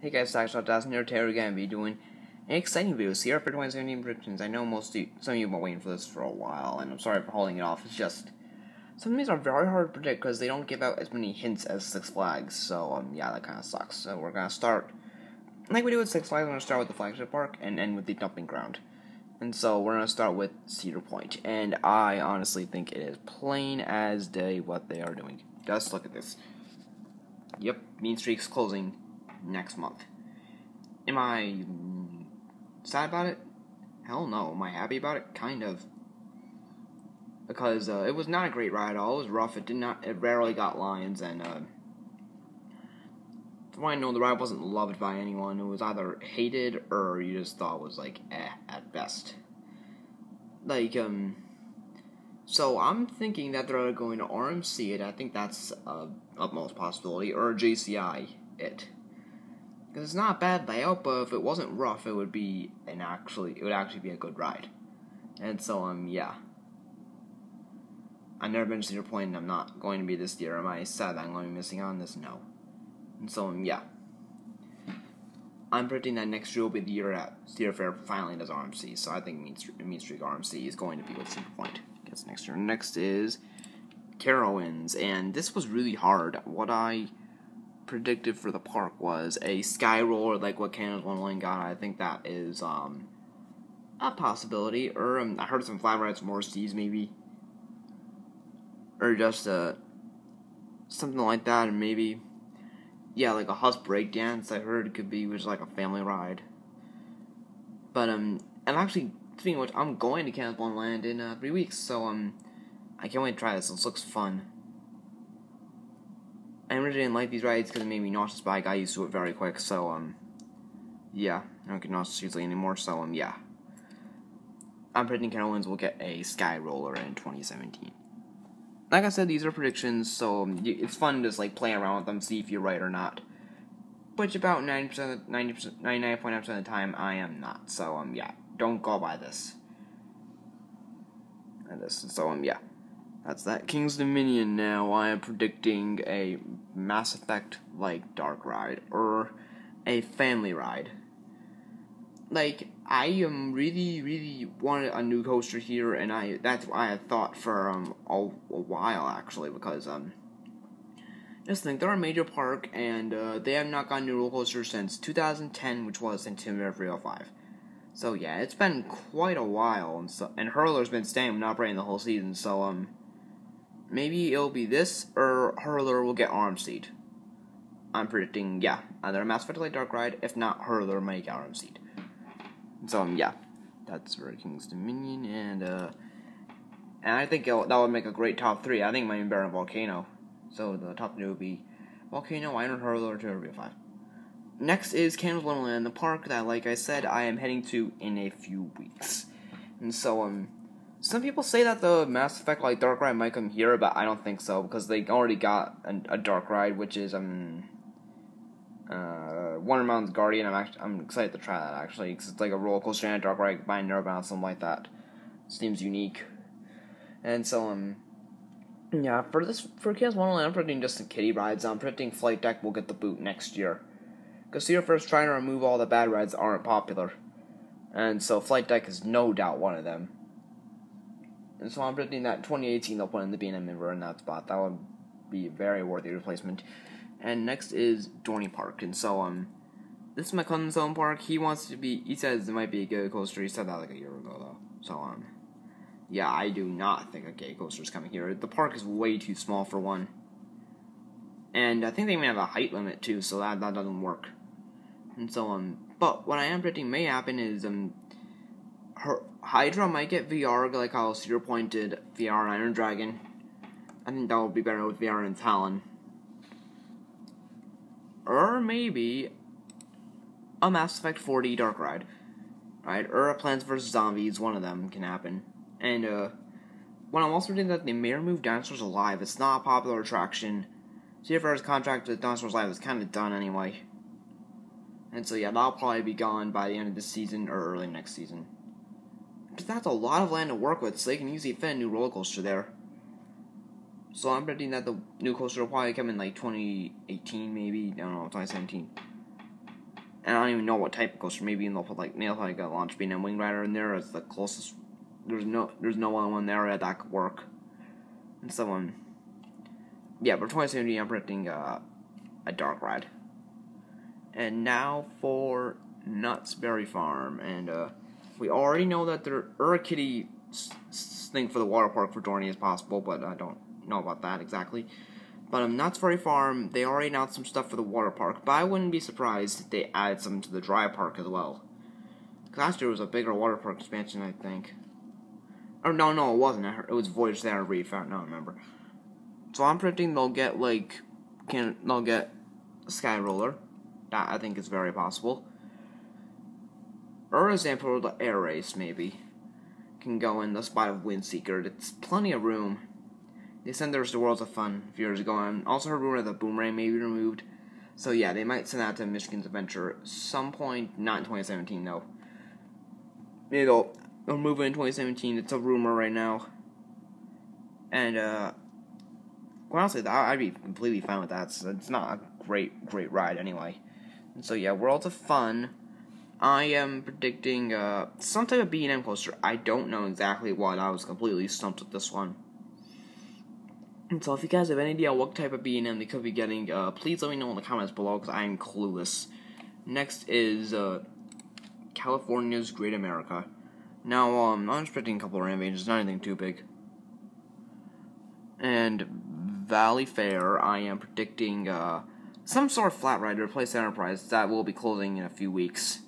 Hey guys, Dazzler here. Today we're going to be doing an exciting video. Cedar for 2017 predictions. I know some of you have been waiting for this for a while, and I'm sorry for holding it off. It's just, some of these are very hard to predict because they don't give out as many hints as Six Flags, so, yeah, that kind of sucks. So we're going to start, like we do with Six Flags, we're going to start with the flagship park and end with the dumping ground. And so we're going to start with Cedar Point, and I honestly think it is plain as day what they are doing. Just look at this. Yep, Mean Streak's closing next month. Am I sad about it? Hell no. Am I happy about it? Kind of. Because it was not a great ride at all. It was rough. It rarely got lines, and from what I know, the ride wasn't loved by anyone. It was either hated or you just thought it was like at best. Like so I'm thinking that they're going to RMC it. I think that's utmost possibility, or JCI it. Because it's not a bad layout, but if it wasn't rough, it would actually be a good ride. And so, yeah. I've never been to Cedar Point, and I'm not going to be this year. Am I sad that I'm going to be missing out on this? No. And so, yeah. I'm predicting that next year will be the year that Cedar Fair finally does RMC, so I think Mean Streak RMC is going to be with Cedar Point. I guess next year. Next is Carowinds, and this was really hard. What I predicted for the park was a sky roller like what Canada's Wonderland got. I think that is a possibility. Or I heard some flat rides from overseas maybe, or just something like that, and maybe like a Huss breakdance. I heard it could be which is like a family ride. But and actually speaking of which, I'm going to Canada's Wonderland in 3 weeks, so I can't wait to try this. This looks fun. I really didn't like these rides because it made me nauseous, but I got used to it very quick, so, yeah, I don't get nauseous easily anymore, so, yeah. I'm predicting Carowinds will get a sky roller in 2017. Like I said, these are predictions, so it's fun to just, like, play around with them, see if you're right or not. Which about 99.9% of the time, I am not, so, yeah, don't go by this. Yeah. That's that. King's Dominion now. I am predicting a Mass Effect-like dark ride, or a family ride. Like, I really wanted a new coaster here, and that's what I had thought for a while, actually, because just think, they're a major park, and they have not gotten a new roller coaster since 2010, which was Intimidator 305. So yeah, it's been quite a while, and Hurler's been staying and operating the whole season, so maybe it'll be this, or Hurler will get RMC'd. I'm predicting, yeah, either a Mass Effect Dark Ride, if not, Hurler might get RMC'd. So, yeah, that's for King's Dominion, and I think that would make a great top 3. I think it might be better than Volcano. So, the top 3 would be Volcano, Iron Hurler, 205. Next is Canada's Wonderland, the park that, like I said, I am heading to in a few weeks. And so, some people say that the Mass Effect dark ride might come here, but I don't think so, because they already got a dark ride, which is Wonder Mountain's Guardian. I'm excited to try that, actually, because it's like a roller coaster and a dark ride by Nervebound, something like that. Seems unique. And so yeah, for Canada's Wonderland, I'm predicting just some kiddie rides. I'm predicting Flight Deck will get the boot next year, because Cedar Fair's trying to remove all the bad rides that aren't popular, and so Flight Deck is no doubt one of them. And so I'm predicting that in 2018 they'll put in the B&M River in that spot. That would be a very worthy replacement. And next is Dorney Park. And so this is my cousin's own park. He says it might be a gay coaster. He said that like a year ago though. So yeah, I do not think a gay coaster is coming here. The park is way too small for one. And I think they even have a height limit too, so that doesn't work. And so but what I am predicting may happen is Hydra might get VR, like how Cedar Point did VR and Iron Dragon. I think that would be better with VR and Talon. Or maybe a Mass Effect 4D Dark Ride. Right? Or a Plants vs. Zombies, one of them can happen. And when I'm also predicting that they may remove Dinosaurs Alive, it's not a popular attraction. Cedar Fair's contract with Dinosaurs Alive is kind of done anyway. And so yeah, that'll probably be gone by the end of this season or early next season. Because that's a lot of land to work with, so they can easily fit a new roller coaster there. So I'm predicting that the new coaster will probably come in like 2018, maybe, I don't know, 2017. And I don't even know what type of coaster. Maybe they'll put like a launch beam and wing rider in there as the closest. There's no other one there that could work. And so yeah, for 2017 I'm predicting a dark ride. And now for Knott's Farm, and we already know that there are a kitty thing for the water park for Dorney is possible, but I don't know about that exactly. But Knott's Farm, they already announced some stuff for the water park, but I wouldn't be surprised if they added some to the dry park as well. Because last year was a bigger water park expansion, I think. Or no, it wasn't. It was Voyage Cedar Reef. I don't remember. So I'm predicting they'll get they'll get a Sky Roller. That I think is very possible. Or an example of the Air Race, maybe. Can go in the spot of Windseeker. It's plenty of room. They said there's the Worlds of Fun a few years ago. And also heard rumor that the Boomerang may be removed. So yeah, they might send that to Michigan's Adventure at some point. Not in 2017, though. Maybe they'll remove it in 2017. It's a rumor right now. And, honestly, I'd be completely fine with that. It's not a great ride anyway. And so yeah, Worlds of Fun. I am predicting some type of B&M coaster. I don't know exactly what. I was completely stumped with this one. And so if you guys have any idea what type of B&M they could be getting, please let me know in the comments below, because I am clueless. Next is California's Great America. Now, I'm just predicting a couple of renovations, not anything too big. And Valley Fair, I am predicting some sort of flat ride to replace Enterprise that will be closing in a few weeks.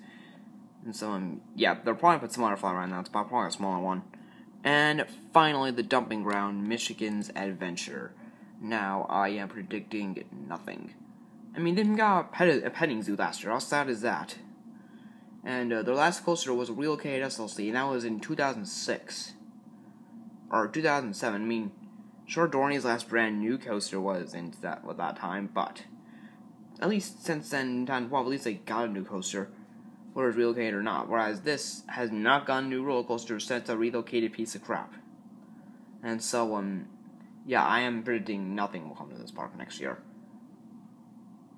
And so, yeah, they'll probably put some other flat ride in that spot, probably a smaller one. And finally, the dumping ground, Michigan's Adventure. Now, I am predicting nothing. I mean, they even got a petting zoo last year. How sad is that? And their last coaster was a relocated SLC, and that was in 2006. Or 2007. I mean, sure, Dorney's last brand new coaster was in that time, but at least since then, at least they got a new coaster, whether it's relocated or not. Whereas this has not gotten a new roller coaster since a relocated piece of crap. And so, yeah, I am predicting nothing will come to this park next year.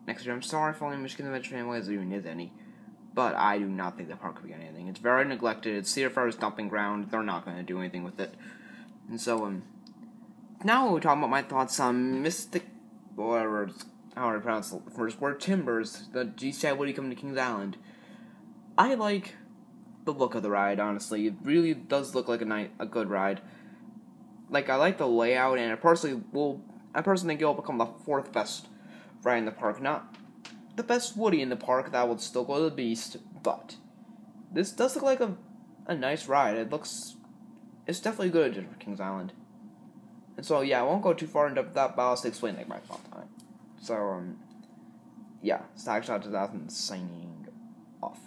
I'm sorry for any Michigan Adventure families, there even is any, but I do not think the park could be anything. It's very neglected. It's Cedar Fair's dumping ground. They're not going to do anything with it. And so, now we're talking about my thoughts on Mystic, whatever, how do I pronounce the first word, Timbers, the GCI Woody coming to Kings Island. I like the look of the ride, honestly. It really does look like a good ride. Like, I like the layout, and I personally think it will become the 4th best ride in the park. Not the best Woody in the park, that would still go to the Beast, but this does look like a nice ride. It's definitely good for Kings Island. And so, yeah, I won't go too far into that, but I'll just explain my thoughts on it. So, yeah, Stackshot 2000 signing off.